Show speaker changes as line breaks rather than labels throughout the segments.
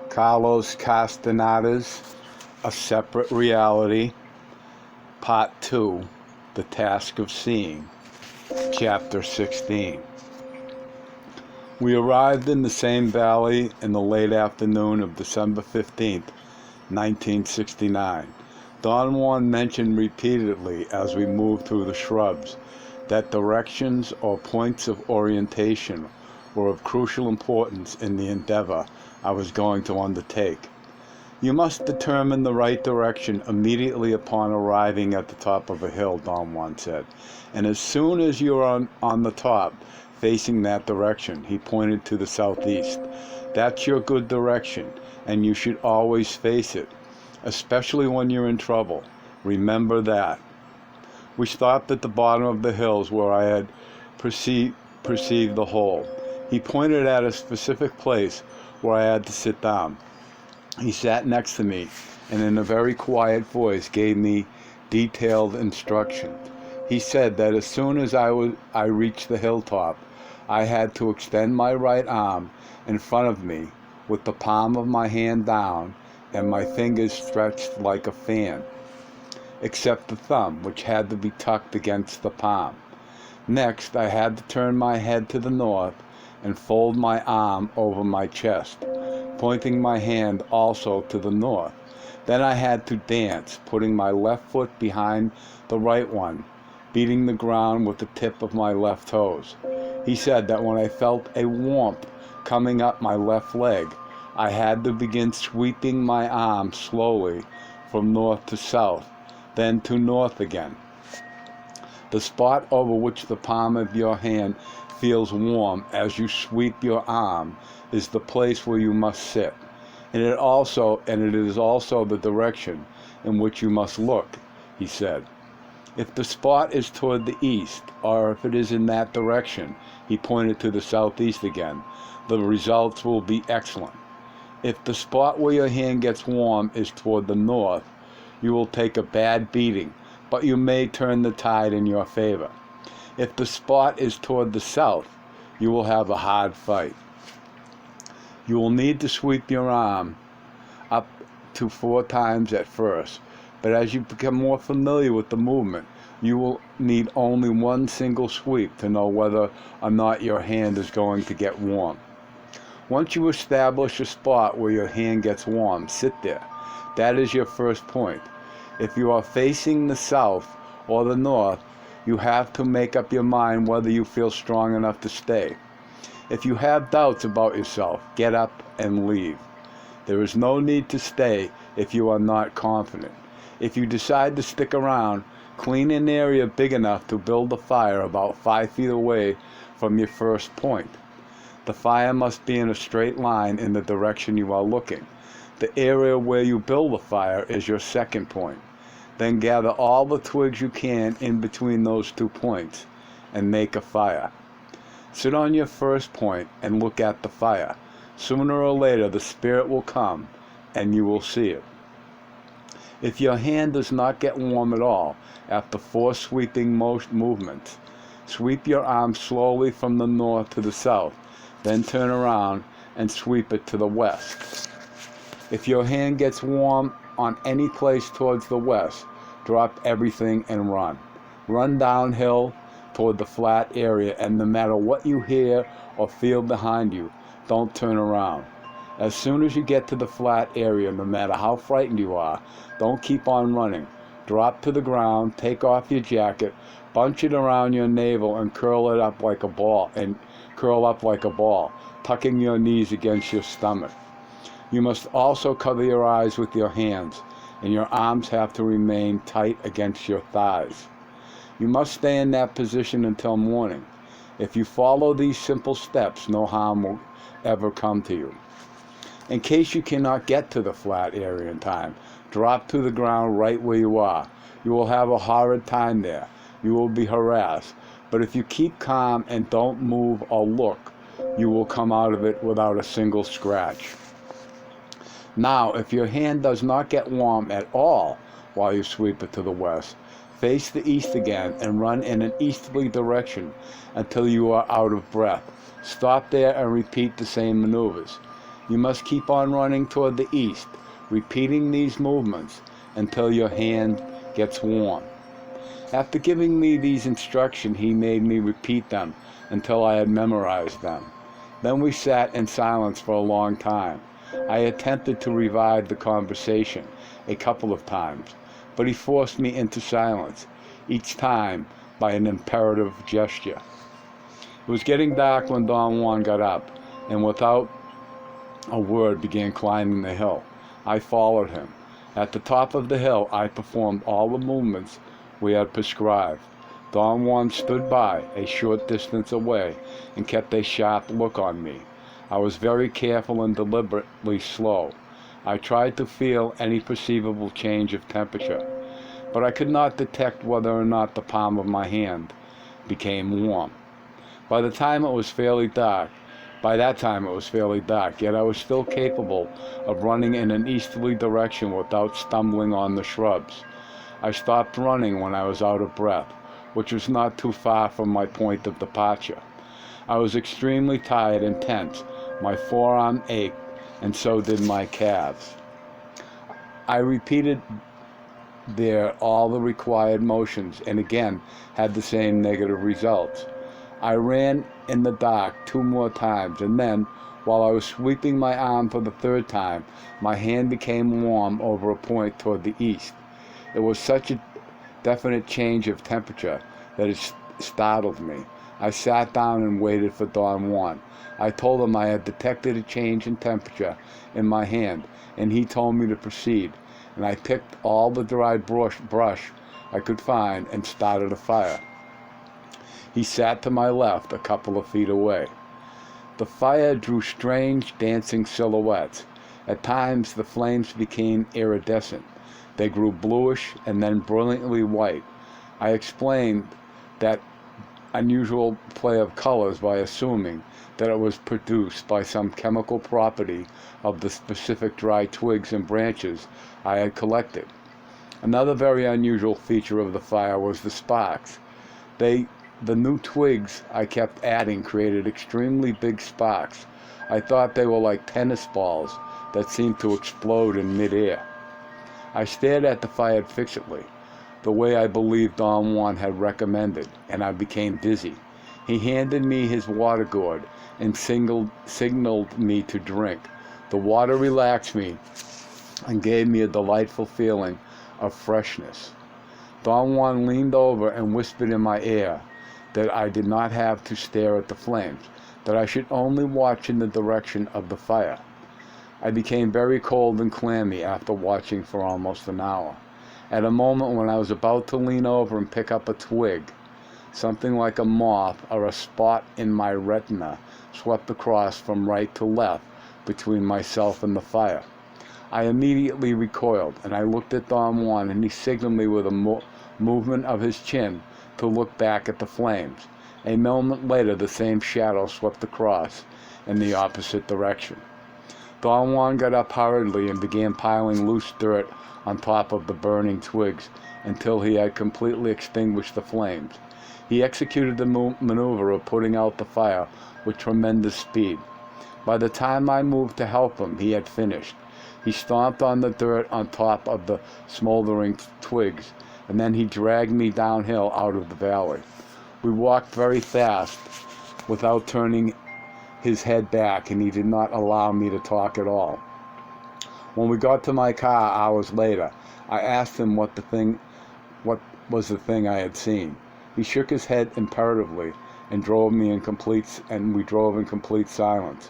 Carlos Castaneda's A Separate Reality, Part 2, The Task of Seeing, Chapter 16. We arrived in the same valley in the late afternoon of December 15th, 1969. Don Juan mentioned repeatedly as we moved through the shrubs that directions or points of orientation were of crucial importance in the endeavor I was going to undertake. You must determine the right direction immediately upon arriving at the top of a hill, Don Juan said. And as soon as you're on the top, facing that direction, he pointed to the southeast. That's your good direction, and you should always face it, especially when you're in trouble. Remember that. We stopped at the bottom of the hills where I had perceived the hole. He pointed at a specific place where I had to sit down. He sat next to me and in a very quiet voice gave me detailed instructions. He said that as soon as I reached the hilltop, I had to extend my right arm in front of me with the palm of my hand down and my fingers stretched like a fan, except the thumb, which had to be tucked against the palm. Next, I had to turn my head to the north and fold my arm over my chest, pointing my hand also to the north. Then I had to dance, putting my left foot behind the right one, beating the ground with the tip of my left toes. He said that when I felt a warmth coming up my left leg, I had to begin sweeping my arm slowly from north to south, then to north again. The spot over which the palm of your hand feels warm as you sweep your arm is the place where you must sit, and it is also the direction in which you must look, he said. If the spot is toward the east, or if it is in that direction, he pointed to the southeast again, the results will be excellent. If the spot where your hand gets warm is toward the north, you will take a bad beating, but you may turn the tide in your favor. If the spot is toward the south, you will have a hard fight. You will need to sweep your arm up to 4 times at first, but as you become more familiar with the movement, you will need only one single sweep to know whether or not your hand is going to get warm. Once you establish a spot where your hand gets warm, sit there. That is your first point. If you are facing the south or the north, you have to make up your mind whether you feel strong enough to stay. If you have doubts about yourself, get up and leave. There is no need to stay if you are not confident. If you decide to stick around, clean an area big enough to build a fire about 5 feet away from your first point. The fire must be in a straight line in the direction you are looking. The area where you build the fire is your second point. Then gather all the twigs you can in between those 2 points and make a fire. Sit on your first point and look at the fire. Sooner or later the spirit will come and you will see it. If your hand does not get warm at all after 4 sweeping movements, sweep your arm slowly from the north to the south, then turn around and sweep it to the west. If your hand gets warm on any place towards the west, drop everything and run. Run downhill toward the flat area, and no matter what you hear or feel behind you, don't turn around. As soon as you get to the flat area, no matter how frightened you are, don't keep on running. Drop to the ground, take off your jacket, bunch it around your navel and curl up like a ball, tucking your knees against your stomach. You must also cover your eyes with your hands, and your arms have to remain tight against your thighs. You must stay in that position until morning. If you follow these simple steps, no harm will ever come to you. In case you cannot get to the flat area in time, drop to the ground right where you are. You will have a horrid time there. You will be harassed. But if you keep calm and don't move or look, you will come out of it without a single scratch. Now, if your hand does not get warm at all while you sweep it to the west, face the east again and run in an easterly direction until you are out of breath. Stop there and repeat the same maneuvers. You must keep on running toward the east, repeating these movements until your hand gets warm. After giving me these instructions, he made me repeat them until I had memorized them. Then we sat in silence for a long time. I attempted to revive the conversation a couple of times, but he forced me into silence, each time by an imperative gesture. It was getting dark when Don Juan got up, and without a word began climbing the hill. I followed him. At the top of the hill, I performed all the movements we had prescribed. Don Juan stood by, a short distance away, and kept a sharp look on me. I was very careful and deliberately slow. I tried to feel any perceivable change of temperature, but I could not detect whether or not the palm of my hand became warm. By that time it was fairly dark, yet I was still capable of running in an easterly direction without stumbling on the shrubs. I stopped running when I was out of breath, which was not too far from my point of departure. I was extremely tired and tense. My forearm ached, and so did my calves. I repeated there all the required motions, and again had the same negative results. I ran in the dark 2 more times, and then, while I was sweeping my arm for the 3rd time, my hand became warm over a point toward the east. It was such a definite change of temperature that it startled me. I sat down and waited for Don Juan. I told him I had detected a change in temperature in my hand, and he told me to proceed, and I picked all the dried brush I could find and started a fire. He sat to my left a couple of feet away. The fire drew strange dancing silhouettes. At times the flames became iridescent. They grew bluish and then brilliantly white. I explained that unusual play of colors by assuming that it was produced by some chemical property of the specific dry twigs and branches I had collected. Another very unusual feature of the fire was the sparks. The new twigs I kept adding created extremely big sparks. I thought they were like tennis balls that seemed to explode in midair. I stared at the fire fixedly, the way I believed Don Juan had recommended, and I became dizzy. He handed me his water gourd and signaled me to drink. The water relaxed me and gave me a delightful feeling of freshness. Don Juan leaned over and whispered in my ear that I did not have to stare at the flames, that I should only watch in the direction of the fire. I became very cold and clammy after watching for almost an hour. At a moment when I was about to lean over and pick up a twig, something like a moth or a spot in my retina swept across from right to left between myself and the fire. I immediately recoiled, and I looked at Don Juan, and he signaled me with a movement of his chin to look back at the flames. A moment later, the same shadow swept across in the opposite direction. Don Juan got up hurriedly and began piling loose dirt on top of the burning twigs until he had completely extinguished the flames. He executed the maneuver of putting out the fire with tremendous speed. By the time I moved to help him, he had finished. He stomped on the dirt on top of the smoldering twigs, and then he dragged me downhill out of the valley. We walked very fast without turning his head back, and he did not allow me to talk at all. When we got to my car hours later, I asked him what was the thing I had seen. He shook his head imperatively and we drove in complete silence.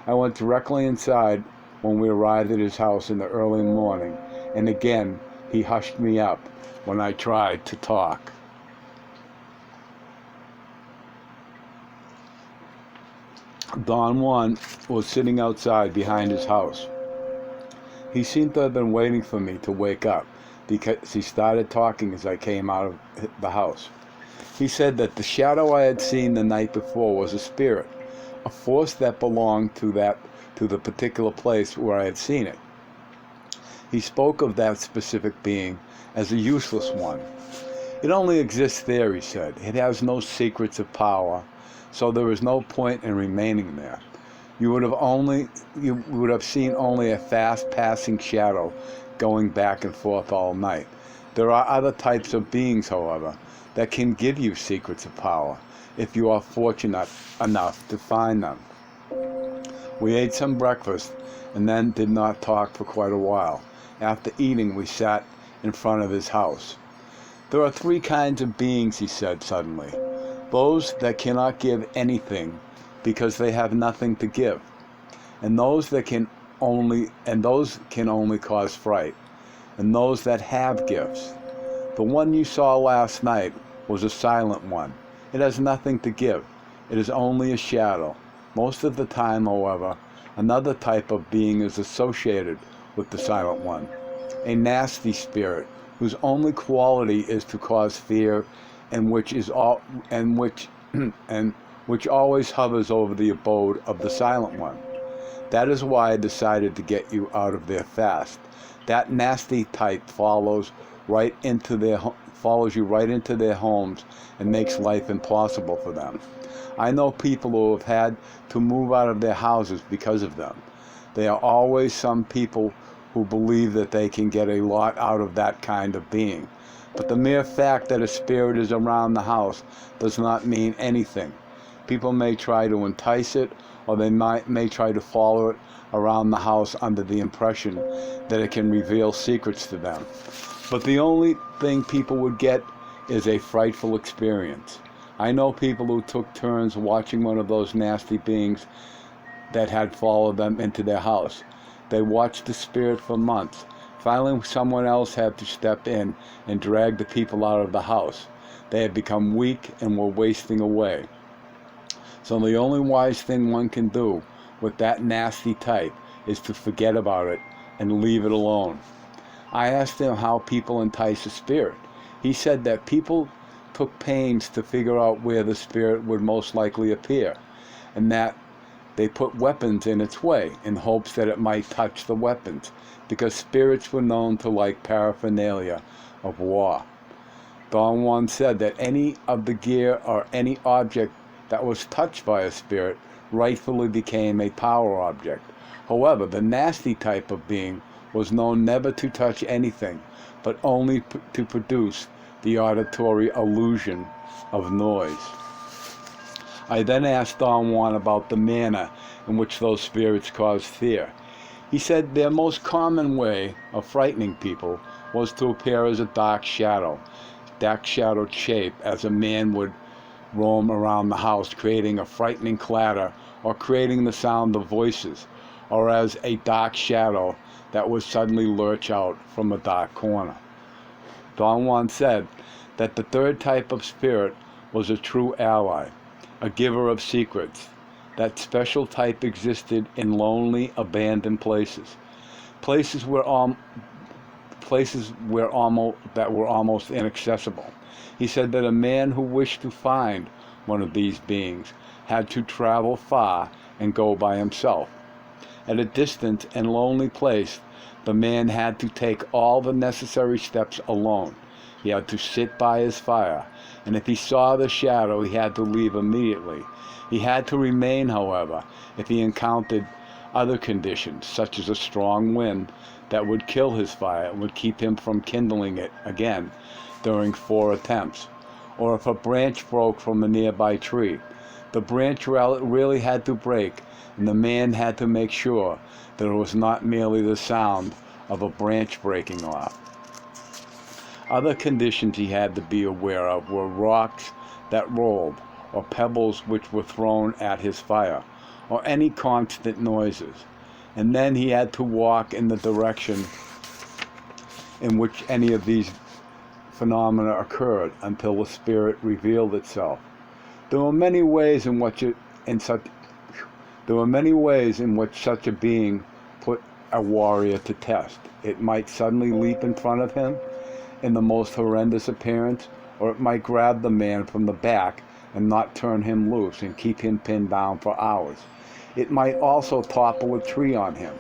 I went directly inside when we arrived at his house in the early morning, and again he hushed me up when I tried to talk. Don Juan was sitting outside behind his house. He seemed to have been waiting for me to wake up, because he started talking as I came out of the house. He said that the shadow I had seen the night before was a spirit, a force that belonged to the particular place where I had seen it. He spoke of that specific being as a useless one. It only exists there, he said. It has no secrets of power, so there is no point in remaining there. You would have seen only a fast passing shadow going back and forth all night. There are other types of beings, however, that can give you secrets of power if you are fortunate enough to find them. We ate some breakfast and then did not talk for quite a while. After eating, we sat in front of his house. There are three kinds of beings, he said suddenly. Those that cannot give anything because they have nothing to give, and those can only cause fright, and those that have gifts. The one you saw last night was a silent one. It has nothing to give. It is only a shadow. Most of the time, however, another type of being is associated with the silent one, a nasty spirit whose only quality is to cause fear, and which always hovers over the abode of the silent one. That is why I decided to get you out of there fast. That nasty type follows you right into their homes and makes life impossible for them. I know people who have had to move out of their houses because of them. There are always some people who believe that they can get a lot out of that kind of being. But the mere fact that a spirit is around the house does not mean anything. People may try to entice it, or they may try to follow it around the house under the impression that it can reveal secrets to them. But the only thing people would get is a frightful experience. I know people who took turns watching one of those nasty beings that had followed them into their house. They watched the spirit for months. Finally, someone else had to step in and drag the people out of the house. They had become weak and were wasting away. So the only wise thing one can do with that nasty type is to forget about it and leave it alone. I asked him how people entice a spirit. He said that people took pains to figure out where the spirit would most likely appear, and that they put weapons in its way in hopes that it might touch the weapons, because spirits were known to like paraphernalia of war. Don Juan said that any of the gear or any object that was touched by a spirit rightfully became a power object. However, the nasty type of being was known never to touch anything, but only to produce the auditory illusion of noise. I then asked Don Juan about the manner in which those spirits caused fear. He said their most common way of frightening people was to appear as a dark shadowed shape, as a man would roam around the house, creating a frightening clatter or creating the sound of voices, or as a dark shadow that would suddenly lurch out from a dark corner. Don Juan said that the third type of spirit was a true ally, a giver of secrets. That special type existed in lonely, abandoned places that were almost inaccessible. He said that a man who wished to find one of these beings had to travel far and go by himself. At a distant and lonely place, the man had to take all the necessary steps alone. He had to sit by his fire, and if he saw the shadow, he had to leave immediately. He had to remain, however, if he encountered other conditions, such as a strong wind that would kill his fire and would keep him from kindling it again during 4 attempts, or if a branch broke from a nearby tree. The branch really had to break, and the man had to make sure that it was not merely the sound of a branch breaking off. Other conditions he had to be aware of were rocks that rolled, or pebbles which were thrown at his fire, or any constant noises. And then he had to walk in the direction in which any of these phenomena occurred until the spirit revealed itself. There were many ways in which such a being put a warrior to test. It might suddenly leap in front of him in the most horrendous appearance, or it might grab the man from the back and not turn him loose and keep him pinned down for hours. It might also topple a tree on him.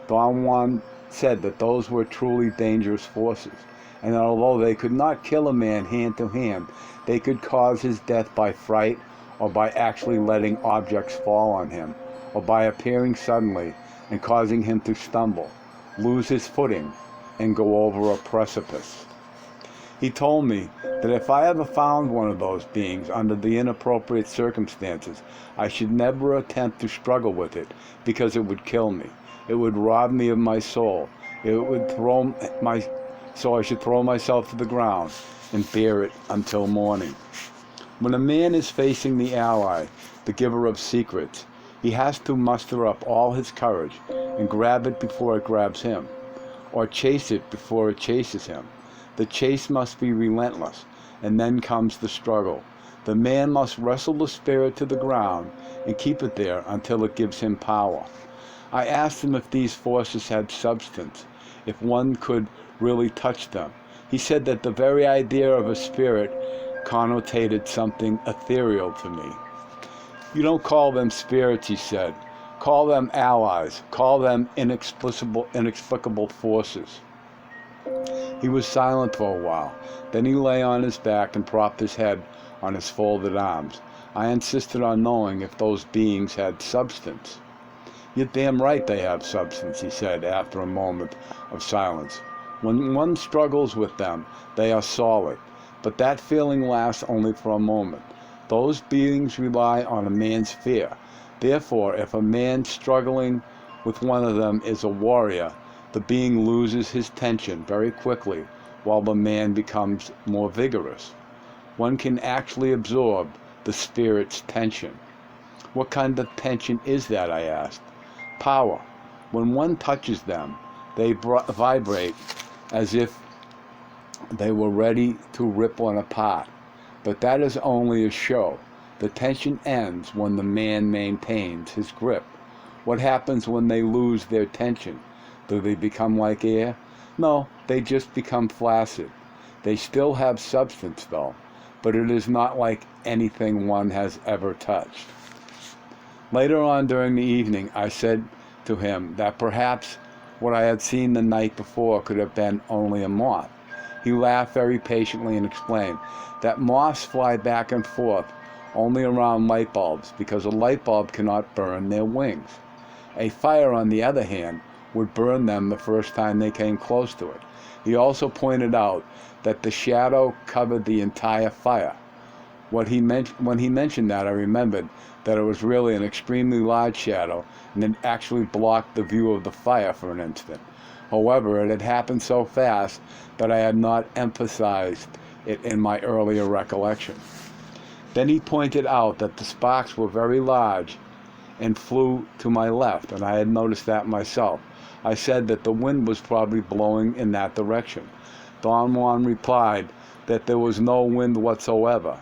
Don Juan said that those were truly dangerous forces, and that although they could not kill a man hand to hand, they could cause his death by fright or by actually letting objects fall on him, or by appearing suddenly and causing him to stumble, lose his footing, and go over a precipice. He told me that if I ever found one of those beings under the inappropriate circumstances, I should never attempt to struggle with it because it would kill me. It would rob me of my soul. So I should throw myself to the ground and bear it until morning. When a man is facing the ally, the giver of secrets, he has to muster up all his courage and grab it before it grabs him, or chase it before it chases him. The chase must be relentless, and then comes the struggle. The man must wrestle the spirit to the ground and keep it there until it gives him power. I asked him if these forces had substance, if one could really touch them. He said that the very idea of a spirit connotated something ethereal to me. You don't call them spirits, he said. Call them allies. Call them inexplicable forces. He was silent for a while. Then he lay on his back and propped his head on his folded arms. I insisted on knowing if those beings had substance. You're damn right they have substance, he said after a moment of silence. When one struggles with them, they are solid. But that feeling lasts only for a moment. Those beings rely on a man's fear. Therefore, if a man struggling with one of them is a warrior, the being loses his tension very quickly while the man becomes more vigorous. One can actually absorb the spirit's tension. What kind of tension is that, I asked. Power. When one touches them, they vibrate as if they were ready to rip one apart. But that is only a show. The tension ends when the man maintains his grip. What happens when they lose their tension? Do they become like air? No, they just become flaccid. They still have substance though, but it is not like anything one has ever touched. Later on during the evening, I said to him that perhaps what I had seen the night before could have been only a moth. He laughed very patiently and explained that moths fly back and forth only around light bulbs because a light bulb cannot burn their wings. A fire, on the other hand, would burn them the first time they came close to it. He also pointed out that the shadow covered the entire fire. When he mentioned that, I remembered that it was really an extremely large shadow and it actually blocked the view of the fire for an instant. However, it had happened so fast that I had not emphasized it in my earlier recollection. Then he pointed out that the sparks were very large and flew to my left, and I had noticed that myself. I said that the wind was probably blowing in that direction. Don Juan replied that there was no wind whatsoever.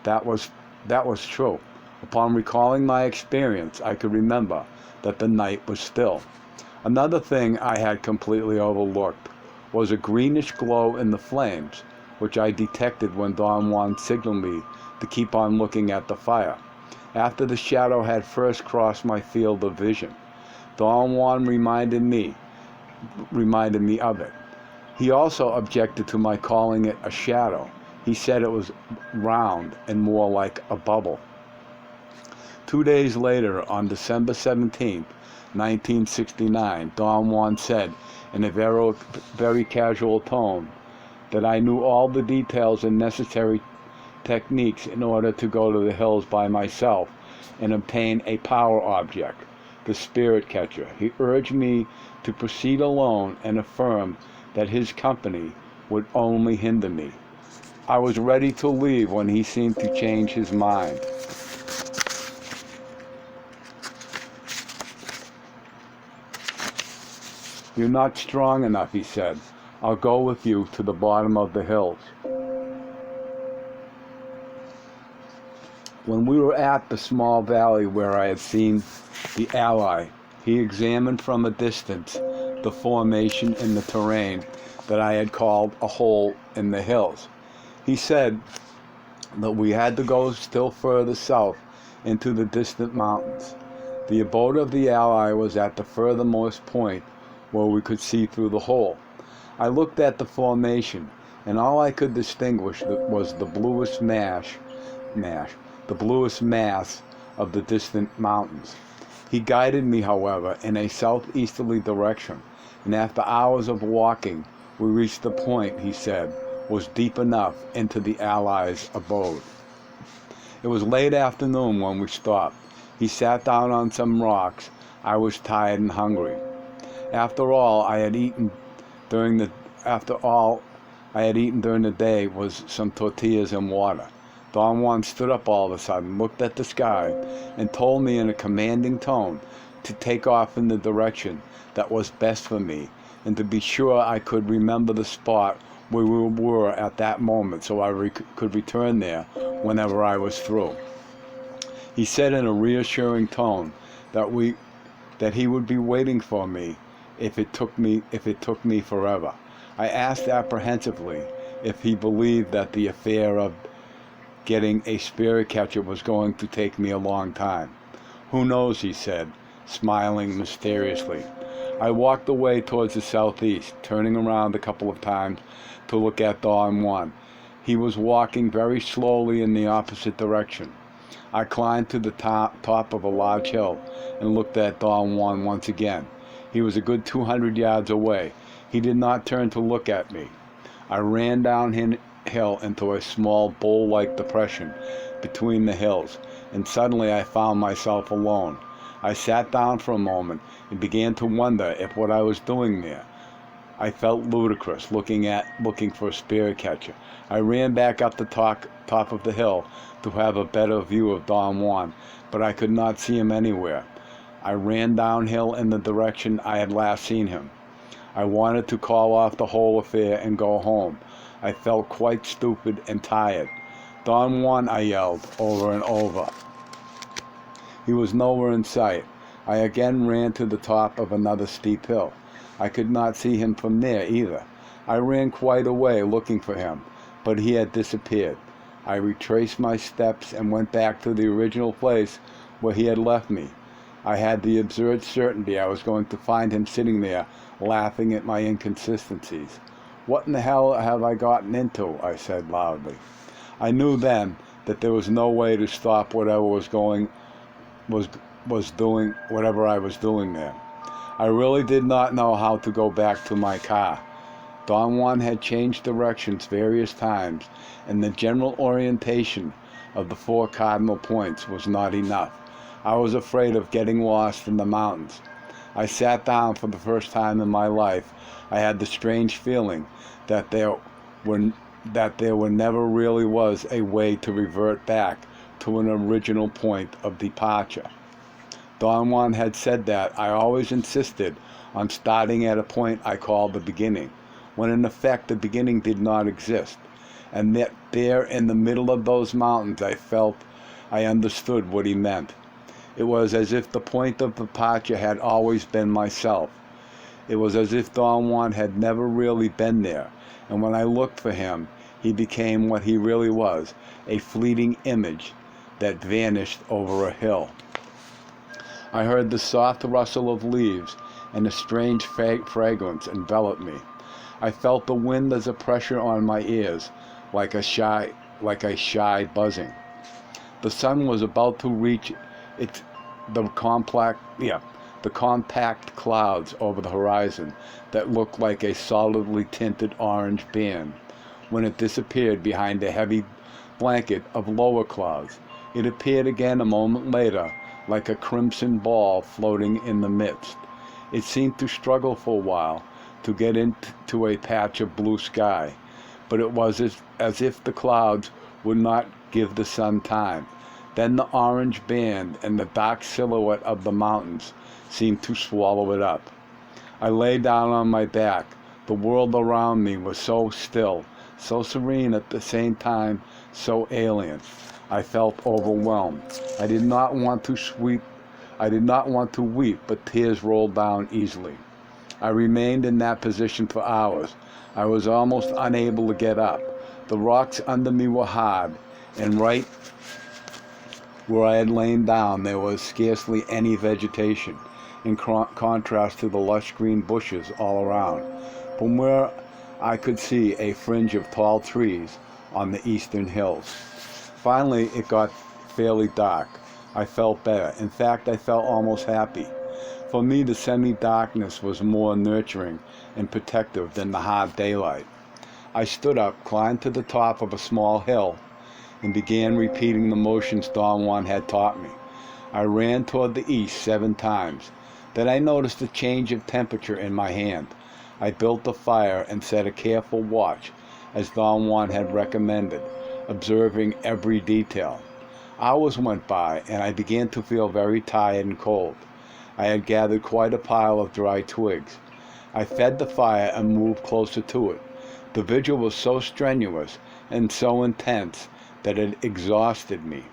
That was true. Upon recalling my experience, I could remember that the night was still. Another thing I had completely overlooked was a greenish glow in the flames, which I detected when Don Juan signaled me to keep on looking at the fire. After the shadow had first crossed my field of vision, Don Juan reminded me of it. He also objected to my calling it a shadow. He said it was round and more like a bubble. 2 days later, on December 17th, 1969, Don Juan said in a very casual tone that I knew all the details and necessary techniques in order to go to the hills by myself and obtain a power object, the spirit catcher. He urged me to proceed alone and affirmed that his company would only hinder me. I was ready to leave when he seemed to change his mind. You're not strong enough, he said. I'll go with you to the bottom of the hills. When we were at the small valley where I had seen the ally, he examined from a distance the formation in the terrain that I had called a hole in the hills. He said that we had to go still further south into the distant mountains. The abode of the ally was at the furthermost point where we could see through the hole. I looked at the formation, and all I could distinguish was the bluest mass of the distant mountains. He guided me, however, in a southeasterly direction, and after hours of walking, we reached the point, he said, was deep enough into the Allies' abode. It was late afternoon when we stopped. He sat down on some rocks. I was tired and hungry. After all I had eaten during the day was some tortillas and water. Don Juan stood up all of a sudden, looked at the sky, and told me in a commanding tone to take off in the direction that was best for me, and to be sure I could remember the spot where we were at that moment so I could return there whenever I was through. He said in a reassuring tone that he would be waiting for me if it took me forever. I asked apprehensively if he believed that the affair of getting a spirit catcher was going to take me a long time. Who knows, he said, smiling mysteriously. I walked away towards the southeast, turning around a couple of times to look at Don Juan. He was walking very slowly in the opposite direction. I climbed to the top of a large hill and looked at Don Juan once again. He was a good 200 yards away. He did not turn to look at me. I ran downhill into a small bowl-like depression between the hills, and suddenly I found myself alone. I sat down for a moment and began to wonder if what I was doing there. I felt ludicrous, looking for a spirit catcher. I ran back up the top of the hill to have a better view of Don Juan, but I could not see him anywhere. I ran downhill in the direction I had last seen him. I wanted to call off the whole affair and go home. I felt quite stupid and tired. Don Juan, I yelled over and over. He was nowhere in sight. I again ran to the top of another steep hill. I could not see him from there either. I ran quite a way looking for him, but he had disappeared. I retraced my steps and went back to the original place where he had left me. I had the absurd certainty I was going to find him sitting there, laughing at my inconsistencies. "What in the hell have I gotten into?" I said loudly. I knew then that there was no way to stop whatever whatever I was doing there. I really did not know how to go back to my car. Don Juan had changed directions various times, and the general orientation of the 4 cardinal points was not enough. I was afraid of getting lost in the mountains. I sat down for the first time in my life. I had the strange feeling that there never really was a way to revert back to an original point of departure. Don Juan had said that I always insisted on starting at a point I called the beginning, when in effect the beginning did not exist, and that there in the middle of those mountains I felt I understood what he meant. It was as if the point of departure had always been myself. It was as if Don Juan had never really been there, and when I looked for him, he became what he really was, a fleeting image that vanished over a hill. I heard the soft rustle of leaves, and a strange fragrance enveloped me. I felt the wind as a pressure on my ears, like a shy buzzing. The sun was about to reach the compact clouds over the horizon that looked like a solidly tinted orange band, when it disappeared behind a heavy blanket of lower clouds. It appeared again a moment later, like a crimson ball floating in the midst. It seemed to struggle for a while to get into a patch of blue sky, but it was as if the clouds would not give the sun time. Then the orange band and the dark silhouette of the mountains seemed to swallow it up. I lay down on my back. The world around me was so still, so serene at the same time, so alien. I felt overwhelmed. I did not want to weep, but tears rolled down easily. I remained in that position for hours. I was almost unable to get up. The rocks under me were hard, and right where I had lain down there was scarcely any vegetation, in contrast to the lush green bushes all around, from where I could see a fringe of tall trees on the eastern hills. Finally, it got fairly dark. I felt better. In fact, I felt almost happy. For me, the semi-darkness was more nurturing and protective than the hard daylight. I stood up, climbed to the top of a small hill, and began repeating the motions Don Juan had taught me. I ran toward the east 7 times. Then I noticed a change of temperature in my hand. I built a fire and set a careful watch, as Don Juan had recommended, observing every detail. Hours went by, and I began to feel very tired and cold. I had gathered quite a pile of dry twigs. I fed the fire and moved closer to it. The vigil was so strenuous and so intense that it exhausted me.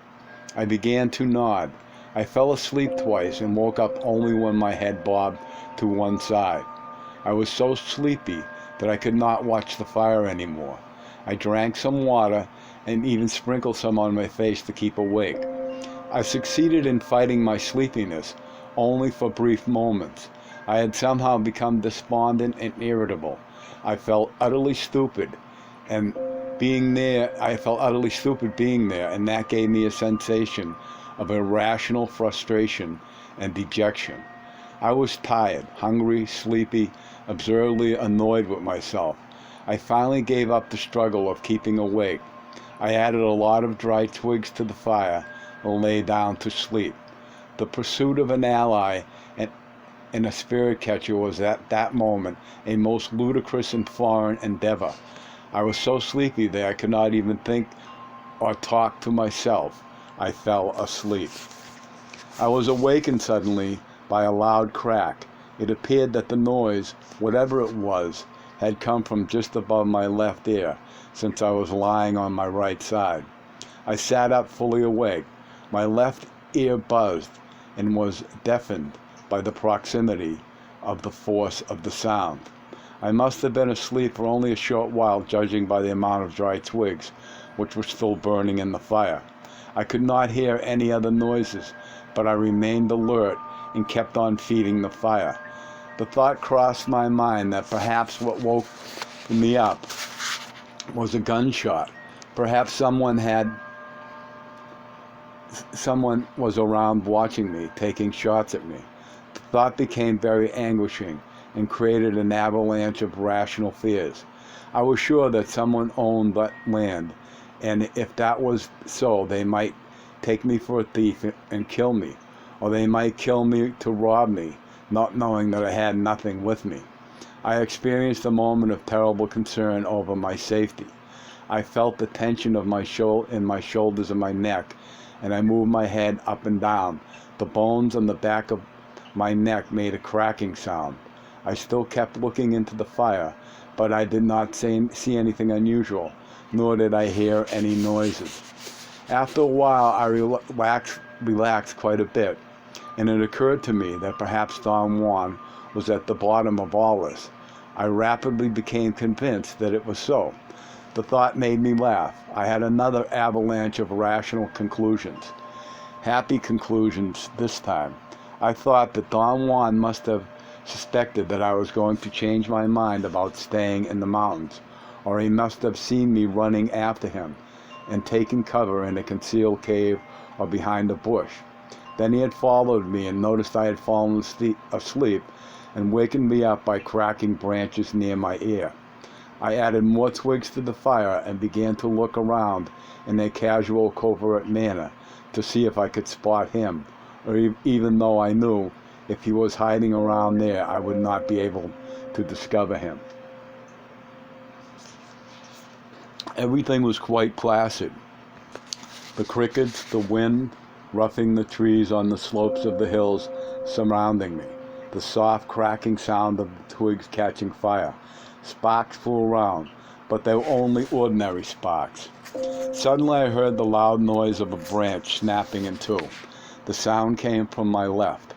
I began to nod. I fell asleep twice and woke up only when my head bobbed to one side. I was so sleepy that I could not watch the fire anymore. I drank some water and even sprinkled some on my face to keep awake. I succeeded in fighting my sleepiness only for brief moments. I had somehow become despondent and irritable. I felt utterly stupid and being there, and that gave me a sensation of irrational frustration and dejection. I was tired, hungry, sleepy, absurdly annoyed with myself. I finally gave up the struggle of keeping awake. I added a lot of dry twigs to the fire and lay down to sleep. The pursuit of an ally and a spirit catcher was at that moment a most ludicrous and foreign endeavor. I was so sleepy that I could not even think or talk to myself. I fell asleep. I was awakened suddenly by a loud crack. It appeared that the noise, whatever it was, had come from just above my left ear, since I was lying on my right side. I sat up fully awake. My left ear buzzed and was deafened by the proximity of the force of the sound. I must have been asleep for only a short while, judging by the amount of dry twigs which were still burning in the fire. I could not hear any other noises, but I remained alert and kept on feeding the fire. The thought crossed my mind that perhaps what woke me up was a gunshot. Perhaps someone was around watching me, taking shots at me. The thought became very anguishing and created an avalanche of rational fears. I was sure that someone owned that land, and if that was so, they might take me for a thief and kill me, or they might kill me to rob me, not knowing that I had nothing with me. I experienced a moment of terrible concern over my safety. I felt the tension of in my shoulders and my neck, and I moved my head up and down. The bones on the back of my neck made a cracking sound. I still kept looking into the fire, but I did not see anything unusual, nor did I hear any noises. After a while, I relaxed quite a bit, and it occurred to me that perhaps Don Juan was at the bottom of all this. I rapidly became convinced that it was so. The thought made me laugh. I had another avalanche of rational conclusions. Happy conclusions this time. I thought that Don Juan must have suspected that I was going to change my mind about staying in the mountains, or he must have seen me running after him and taking cover in a concealed cave or behind a bush. Then he had followed me and noticed I had fallen asleep and wakened me up by cracking branches near my ear. I added more twigs to the fire and began to look around in a casual, covert manner to see if I could spot him, or even though I knew if he was hiding around there, I would not be able to discover him. Everything was quite placid. The crickets, the wind, roughing the trees on the slopes of the hills surrounding me, the soft cracking sound of the twigs catching fire. Sparks flew around, but they were only ordinary sparks. Suddenly I heard the loud noise of a branch snapping in two. The sound came from my left.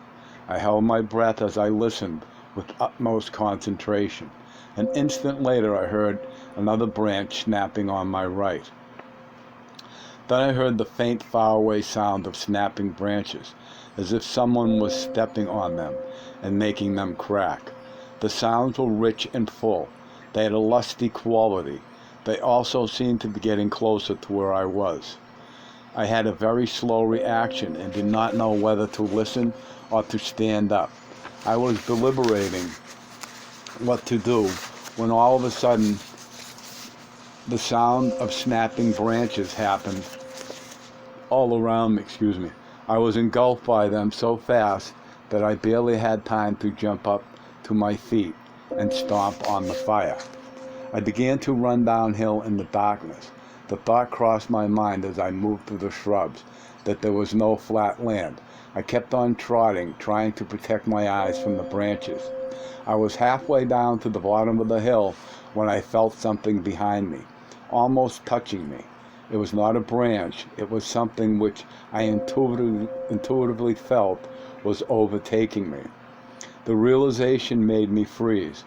I held my breath as I listened with utmost concentration. An instant later I heard another branch snapping on my right. Then I heard the faint faraway sound of snapping branches, as if someone was stepping on them and making them crack. The sounds were rich and full. They had a lusty quality. They also seemed to be getting closer to where I was. I had a very slow reaction and did not know whether to listen or to stand up. I was deliberating what to do when all of a sudden the sound of snapping branches happened all around me. I was engulfed by them so fast that I barely had time to jump up to my feet and stomp on the fire. I began to run downhill in the darkness. The thought crossed my mind as I moved through the shrubs that there was no flat land. I kept on trotting, trying to protect my eyes from the branches. I was halfway down to the bottom of the hill when I felt something behind me, almost touching me. It was not a branch. It was something which I intuitively felt was overtaking me. The realization made me freeze.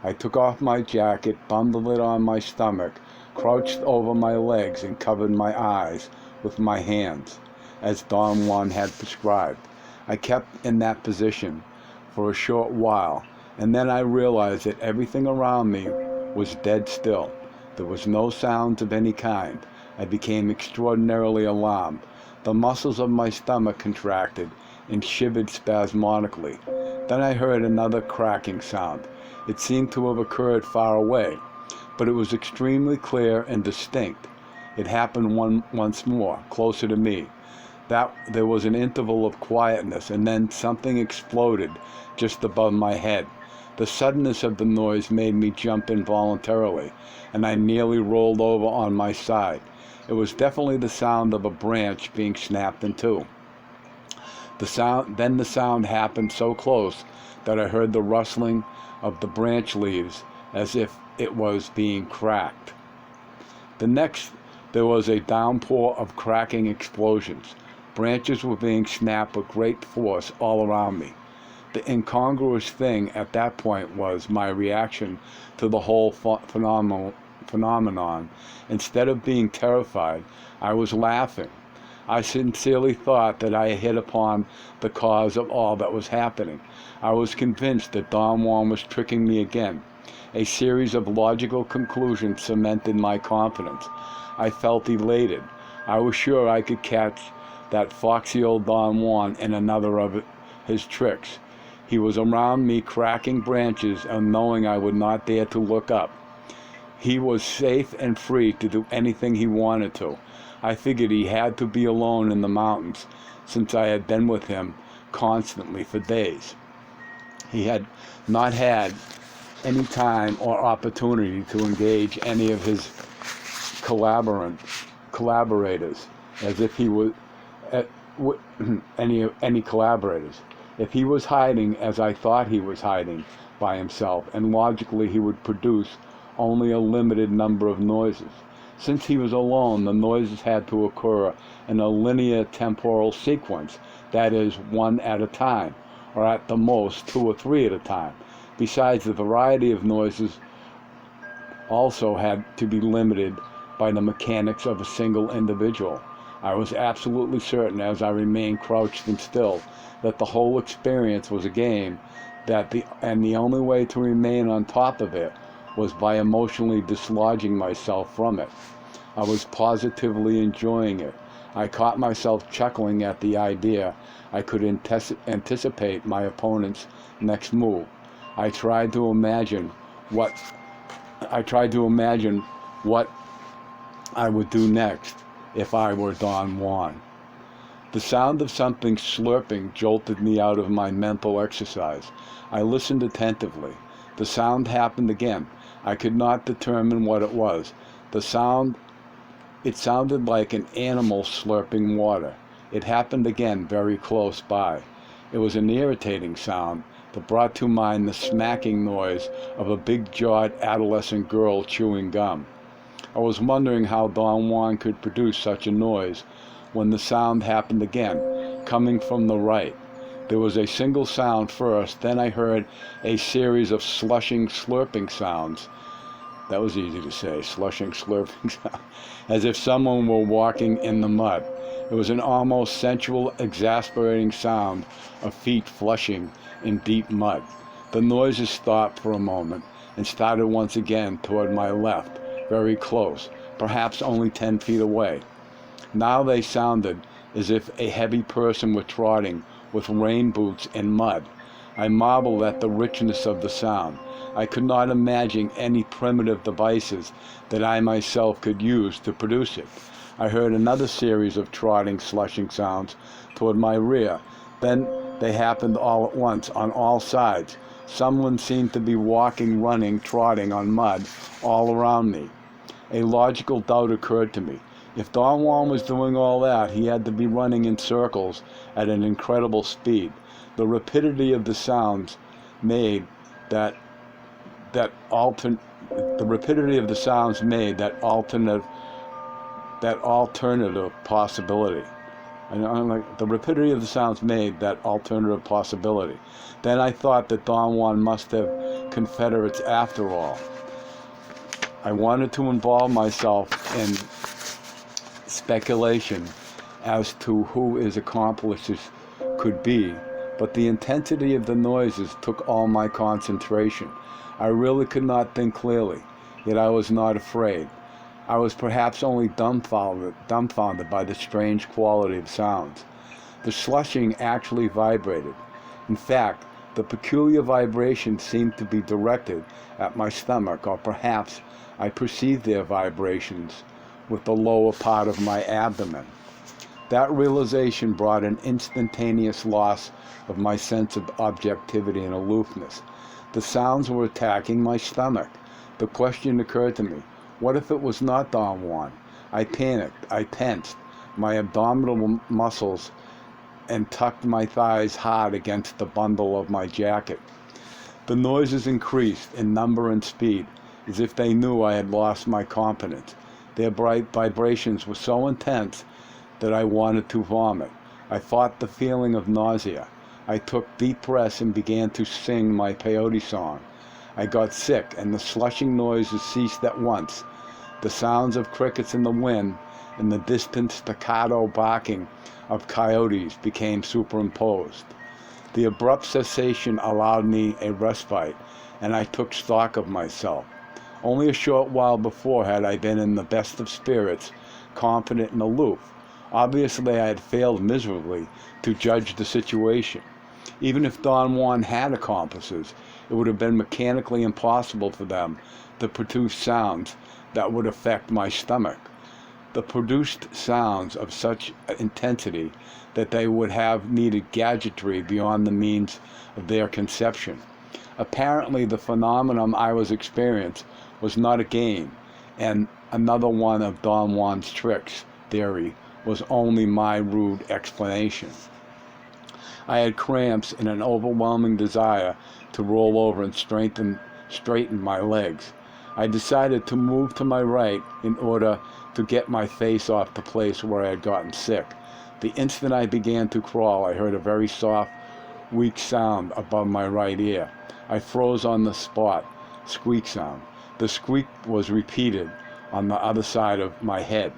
I took off my jacket, bundled it on my stomach, crouched over my legs, and covered my eyes with my hands, as Don Juan had prescribed. I kept in that position for a short while, and then I realized that everything around me was dead still. There was no sounds of any kind. I became extraordinarily alarmed. The muscles of my stomach contracted and shivered spasmodically. Then I heard another cracking sound. It seemed to have occurred far away, but it was extremely clear and distinct. It happened once more, closer to me. There was an interval of quietness, and then something exploded just above my head. The suddenness of the noise made me jump involuntarily, and I nearly rolled over on my side. It was definitely the sound of a branch being snapped in two. The sound happened so close that I heard the rustling of the branch leaves as if it was being cracked. Next, there was a downpour of cracking explosions. Branches were being snapped with great force all around me. The incongruous thing at that point was my reaction to the whole phenomenon. Instead of being terrified, I was laughing. I sincerely thought that I had hit upon the cause of all that was happening. I was convinced that Don Juan was tricking me again. A series of logical conclusions cemented my confidence. I felt elated. I was sure I could catch that foxy old Don Juan in another of his tricks. He was around me, cracking branches, and knowing I would not dare to look up. He was safe and free to do anything he wanted to. I figured he had to be alone in the mountains, since I had been with him constantly for days. He had not had any time or opportunity to engage any of his collaborators, as if he was any collaborators. If he was hiding as I thought he was hiding by himself, and logically he would produce only a limited number of noises. Since he was alone, the noises had to occur in a linear temporal sequence, that is, one at a time, or at the most 2 or 3 at a time. Besides, the variety of noises also had to be limited by the mechanics of a single individual. I was absolutely certain, as I remained crouched and still, that the whole experience was a game, and the only way to remain on top of it was by emotionally dislodging myself from it. I was positively enjoying it. I caught myself chuckling at the idea I could anticipate my opponent's next move. I tried to imagine what I would do next if I were Don Juan. The sound of something slurping jolted me out of my mental exercise. I listened attentively. The sound happened again. I could not determine what it was. It sounded like an animal slurping water. It happened again very close by. It was an irritating sound that brought to mind the smacking noise of a big-jawed adolescent girl chewing gum. I was wondering how Don Juan could produce such a noise when the sound happened again, coming from the right. There was a single sound first, then I heard a series of slushing, slurping sounds. That was easy to say, slushing, slurping sound, as if someone were walking in the mud. It was an almost sensual, exasperating sound of feet flushing in deep mud. The noises stopped for a moment and started once again toward my left, very close, perhaps only 10 feet away. Now they sounded as if a heavy person were trotting with rain boots in mud. I marveled at the richness of the sound. I could not imagine any primitive devices that I myself could use to produce it. I heard another series of trotting, slushing sounds toward my rear. Then they happened all at once, on all sides. Someone seemed to be walking, running, trotting on mud all around me. A logical doubt occurred to me. If Don Juan was doing all that, he had to be running in circles at an incredible speed. The rapidity of the sounds made that alternative possibility. The rapidity of the sounds made that alternative possibility. Then I thought that Don Juan must have confederates after all. I wanted to involve myself in speculation as to who his accomplices could be, but the intensity of the noises took all my concentration. I really could not think clearly, yet I was not afraid. I was perhaps only dumbfounded by the strange quality of sounds. The slushing actually vibrated. In fact, the peculiar vibration seemed to be directed at my stomach, or perhaps I perceived their vibrations with the lower part of my abdomen. That realization brought an instantaneous loss of my sense of objectivity and aloofness. The sounds were attacking my stomach. The question occurred to me, what if it was not Don Juan? I panicked. I tensed my abdominal muscles and tucked my thighs hard against the bundle of my jacket. The noises increased in number and speed, as if they knew I had lost my confidence. Their bright vibrations were so intense that I wanted to vomit. I fought the feeling of nausea. I took deep breaths and began to sing my peyote song. I got sick, and the slushing noises ceased at once. The sounds of crickets in the wind and the distant staccato barking of coyotes became superimposed. The abrupt cessation allowed me a respite, and I took stock of myself. Only a short while before had I been in the best of spirits, confident and aloof. Obviously, I had failed miserably to judge the situation. Even if Don Juan had accomplices, it would have been mechanically impossible for them to produce sounds that would affect my stomach. The produced sounds of such intensity that they would have needed gadgetry beyond the means of their conception. Apparently, the phenomenon I was experiencing was not a game, and another one of Don Juan's tricks theory was only my rude explanation. I had cramps and an overwhelming desire to roll over and straighten my legs. I decided to move to my right in order to get my face off the place where I had gotten sick. The instant I began to crawl, I heard a very soft, weak sound above my right ear. I froze on the spot. Squeak sound. The squeak was repeated on the other side of my head.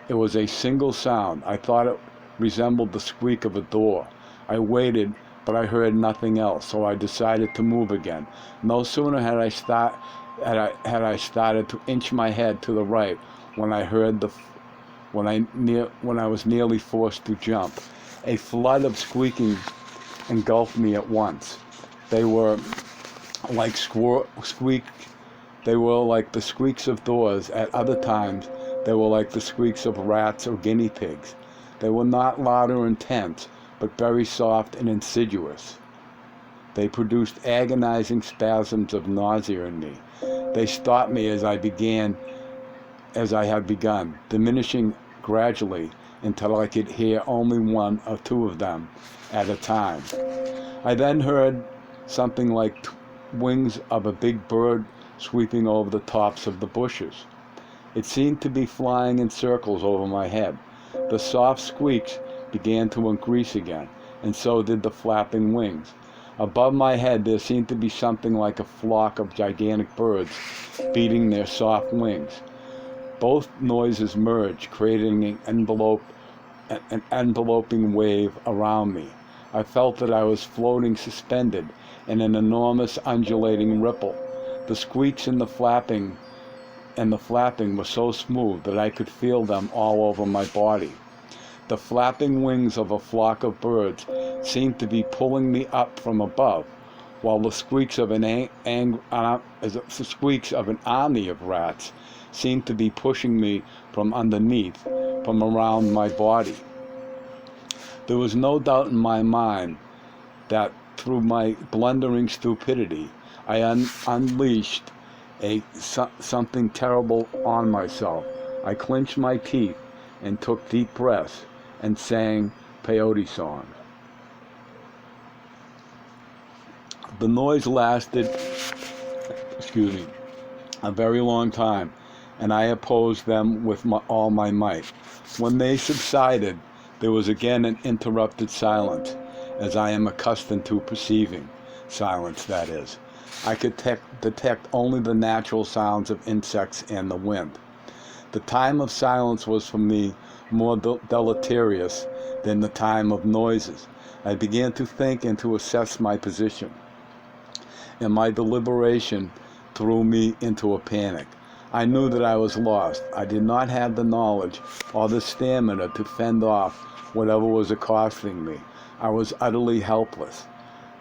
It was a single sound. I thought it resembled the squeak of a door. I waited, but I heard nothing else, so I decided to move again. No sooner had I started to inch my head to the right when I was nearly forced to jump. A flood of squeaking engulfed me at once. They were like the squeaks of doors. At other times, they were like the squeaks of rats or guinea pigs. They were not loud or intense, but very soft and insidious. They produced agonizing spasms of nausea in me. They stopped me as I had begun, diminishing gradually until I could hear only one or two of them at a time. I then heard something like wings of a big bird sweeping over the tops of the bushes. It seemed to be flying in circles over my head. The soft squeaks began to increase again, and so did the flapping wings. Above my head there seemed to be something like a flock of gigantic birds beating their soft wings. Both noises merged, creating an enveloping wave around me. I felt that I was floating suspended in an enormous undulating ripple. The squeaks and the flapping and the flapping was so smooth that I could feel them all over my body. The flapping wings of a flock of birds seemed to be pulling me up from above, while the squeaks of an army of rats seemed to be pushing me from underneath, from around my body. There was no doubt in my mind that through my blundering stupidity, I unleashed something terrible on myself. I clenched my teeth and took deep breaths and sang peyote songs. The noise lasted, a very long time, and I opposed them with all my might. When they subsided, there was again an interrupted silence, as I am accustomed to perceiving silence, that is. I could detect only the natural sounds of insects and the wind. The time of silence was for me more deleterious than the time of noises. I began to think and to assess my position, and my deliberation threw me into a panic. I knew that I was lost. I did not have the knowledge or the stamina to fend off whatever was accosting me. I was utterly helpless,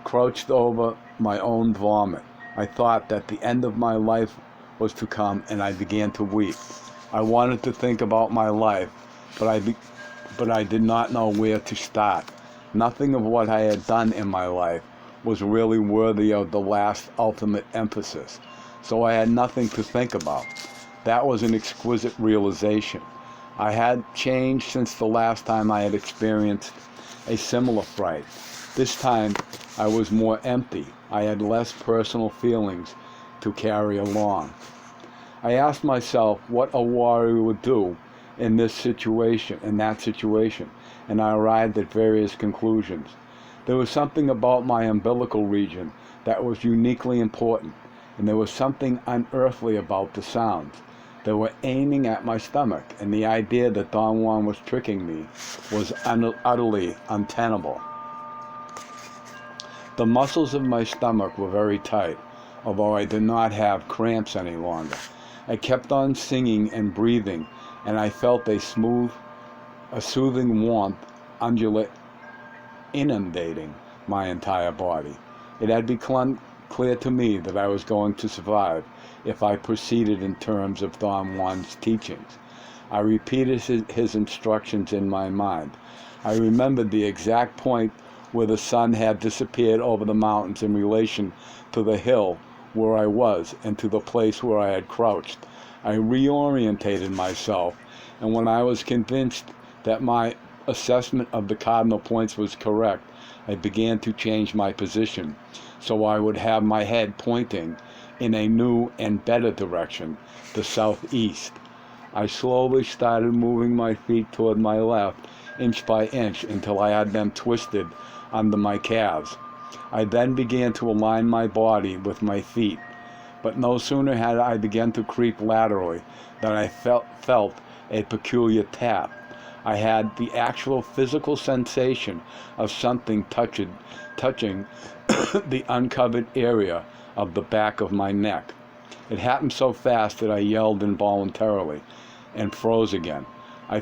crouched over my own vomit. I thought that the end of my life was to come, and I began to weep. I wanted to think about my life, but I did not know where to start. Nothing of what I had done in my life was really worthy of the last ultimate emphasis, so I had nothing to think about. That was an exquisite realization. I had changed since the last time I had experienced a similar fright. This time I was more empty. I had less personal feelings to carry along. I asked myself what a warrior would do in that situation, and I arrived at various conclusions. There was something about my umbilical region that was uniquely important, and there was something unearthly about the sounds. They were aiming at my stomach, and the idea that Don Juan was tricking me was utterly untenable. The muscles of my stomach were very tight, although I did not have cramps any longer. I kept on singing and breathing, and I felt a soothing warmth inundating my entire body. It had become clear to me that I was going to survive if I proceeded in terms of Don Juan's teachings. I repeated his instructions in my mind. I remembered the exact point where the sun had disappeared over the mountains in relation to the hill where I was and to the place where I had crouched. I reorientated myself, and when I was convinced that my assessment of the cardinal points was correct, I began to change my position so I would have my head pointing in a new and better direction, the southeast. I slowly started moving my feet toward my left, inch by inch, until I had them twisted under my calves. I then began to align my body with my feet, but no sooner had I begun to creep laterally than I felt a peculiar tap. I had the actual physical sensation of something touching the uncovered area of the back of my neck. It happened so fast that I yelled involuntarily and froze again. I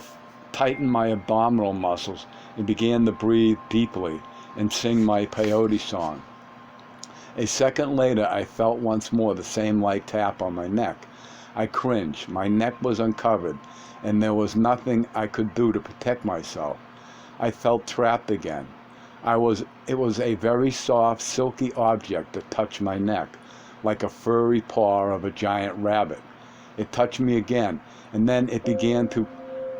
tightened my abdominal muscles and began to breathe deeply and sing my peyote song. A second later, I felt once more the same light tap on my neck. I cringed. My neck was uncovered, and there was nothing I could do to protect myself. I felt trapped again. It was a very soft, silky object that touched my neck, like a furry paw of a giant rabbit. It touched me again, and then it began to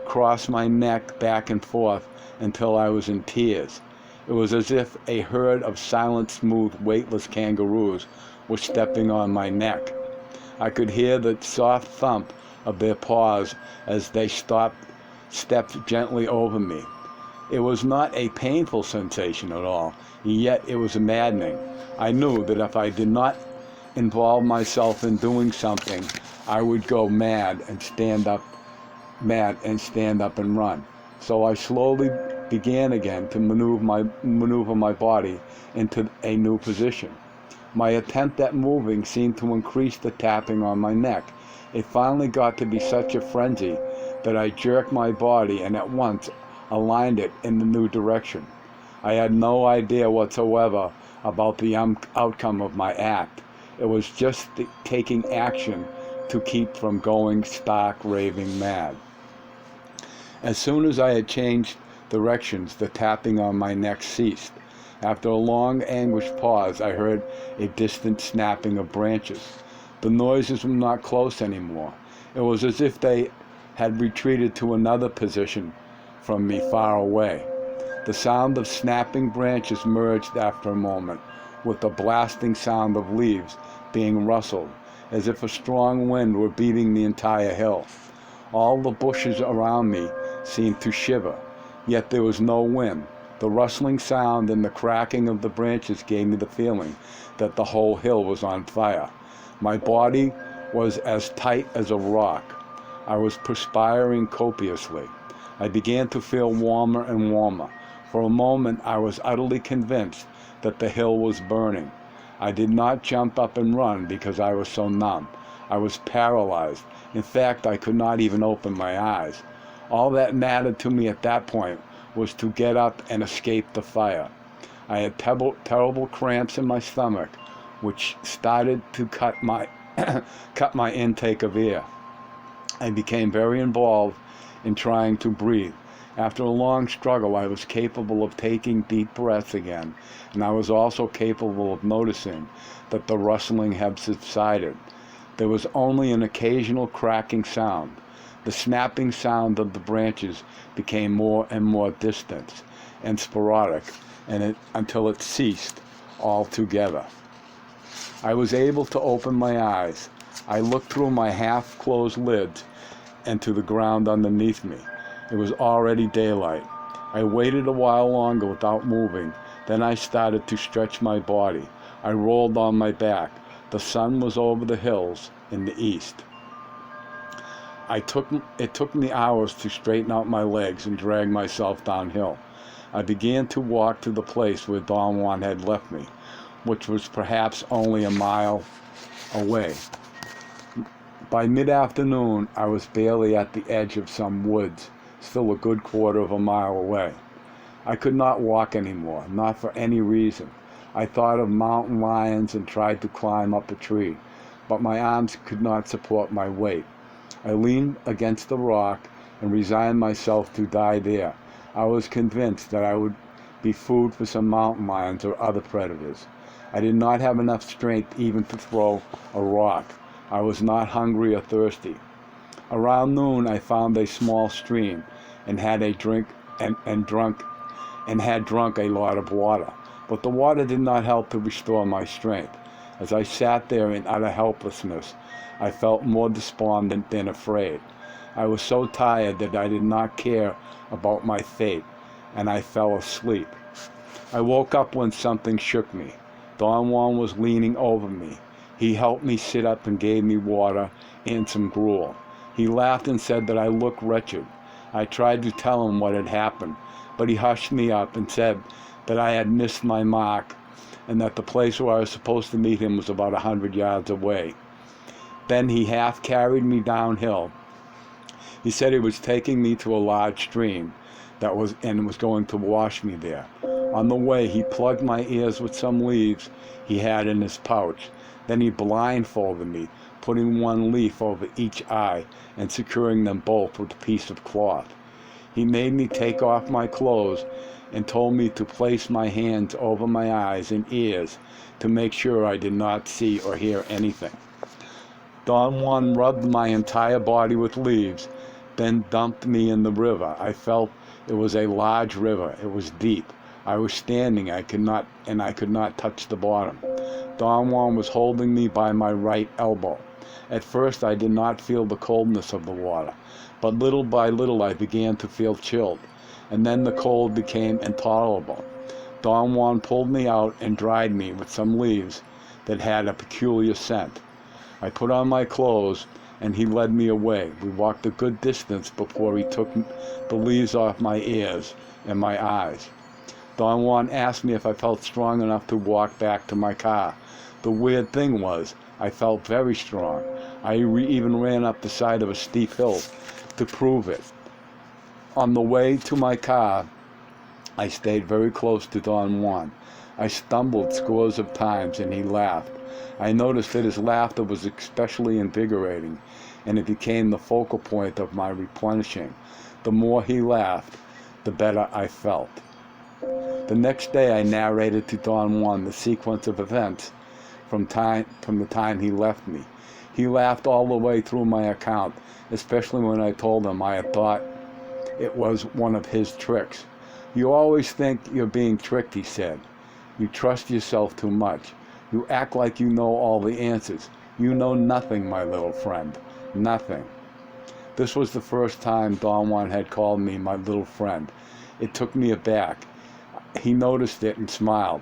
cross my neck back and forth until I was in tears. It was as if a herd of silent, smooth, weightless kangaroos were stepping on my neck. I could hear the soft thump of their paws as they stepped gently over me. It was not a painful sensation at all, yet it was maddening. I knew that if I did not involve myself in doing something, I would go mad and stand up and run. So I slowly began again to maneuver my body into a new position. My attempt at moving seemed to increase the tapping on my neck. It finally got to be such a frenzy that I jerked my body and at once aligned it in the new direction. I had no idea whatsoever about the outcome of my act. It was just taking action to keep from going stark raving mad. As soon as I had changed directions, the tapping on my neck ceased. After a long, anguished pause, I heard a distant snapping of branches. The noises were not close anymore. It was as if they had retreated to another position from me far away. The sound of snapping branches merged after a moment with the blasting sound of leaves being rustled, as if a strong wind were beating the entire hill. All the bushes around me seemed to shiver, yet there was no wind. The rustling sound and the cracking of the branches gave me the feeling that the whole hill was on fire. My body was as tight as a rock. I was perspiring copiously. I began to feel warmer and warmer. For a moment I was utterly convinced that the hill was burning. I did not jump up and run because I was so numb. I was paralyzed. In fact, I could not even open my eyes. All that mattered to me at that point was to get up and escape the fire. I had terrible cramps in my stomach, which started to cut my intake of air. I became very involved in trying to breathe. After a long struggle, I was capable of taking deep breaths again, and I was also capable of noticing that the rustling had subsided. There was only an occasional cracking sound. The snapping sound of the branches became more and more distant and sporadic until it ceased altogether. I was able to open my eyes. I looked through my half-closed lids and to the ground underneath me. It was already daylight. I waited a while longer without moving. Then I started to stretch my body. I rolled on my back. The sun was over the hills in the east. It took me hours to straighten out my legs and drag myself downhill. I began to walk to the place where Don Juan had left me, which was perhaps only a mile away. By mid-afternoon, I was barely at the edge of some woods, still a good quarter of a mile away. I could not walk anymore, not for any reason. I thought of mountain lions and tried to climb up a tree, but my arms could not support my weight. I leaned against the rock and resigned myself to die there. I was convinced that I would be food for some mountain lions or other predators. I did not have enough strength even to throw a rock. I was not hungry or thirsty. Around noon I found a small stream and had drunk a lot of water. But the water did not help to restore my strength. As I sat there in utter helplessness, I felt more despondent than afraid. I was so tired that I did not care about my fate, and I fell asleep. I woke up when something shook me. Don Juan was leaning over me. He helped me sit up and gave me water and some gruel. He laughed and said that I looked wretched. I tried to tell him what had happened, but he hushed me up and said that I had missed my mark and that the place where I was supposed to meet him was about 100 yards away. Then he half carried me downhill. He said he was taking me to a large stream that was going to wash me there. On the way, he plugged my ears with some leaves he had in his pouch. Then he blindfolded me, putting one leaf over each eye and securing them both with a piece of cloth. He made me take off my clothes and told me to place my hands over my eyes and ears to make sure I did not see or hear anything. Don Juan rubbed my entire body with leaves, then dumped me in the river. I felt it was a large river. It was deep. I was standing. I could not touch the bottom. Don Juan was holding me by my right elbow. At first I did not feel the coldness of the water, but little by little I began to feel chilled, and then the cold became intolerable. Don Juan pulled me out and dried me with some leaves that had a peculiar scent. I put on my clothes and he led me away. We walked a good distance before he took the leaves off my ears and my eyes. Don Juan asked me if I felt strong enough to walk back to my car. The weird thing was, I felt very strong. I even ran up the side of a steep hill to prove it. On the way to my car, I stayed very close to Don Juan. I stumbled scores of times and he laughed. I noticed that his laughter was especially invigorating, and it became the focal point of my replenishing. The more he laughed, the better I felt. The next day I narrated to Don Juan the sequence of events from the time he left me. He laughed all the way through my account, especially when I told him I had thought it was one of his tricks. "You always think you're being tricked," he said. "You trust yourself too much. You act like you know all the answers. You know nothing, my little friend. Nothing." This was the first time Don Juan had called me my little friend. It took me aback. He noticed it and smiled.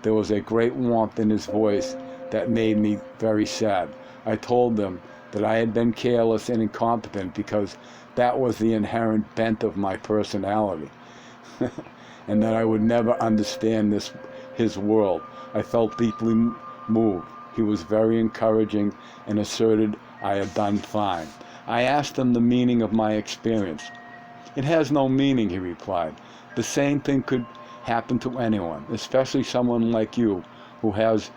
There was a great warmth in his voice that made me very sad. I told him that I had been careless and incompetent because that was the inherent bent of my personality, and that I would never understand his world. I felt deeply moved. He was very encouraging and asserted I had done fine. I asked him the meaning of my experience. "It has no meaning," he replied. "The same thing could happen to anyone, especially someone like you who has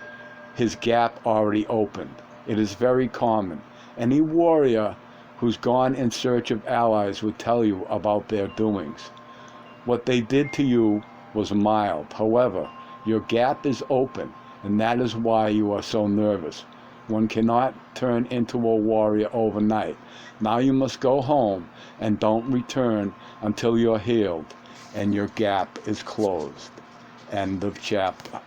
his gap already opened. It is very common. Any warrior who's gone in search of allies would tell you about their doings. What they did to you was mild. However, your gap is open, and that is why you are so nervous. One cannot turn into a warrior overnight. Now you must go home and don't return until you're healed and your gap is closed." End of chapter.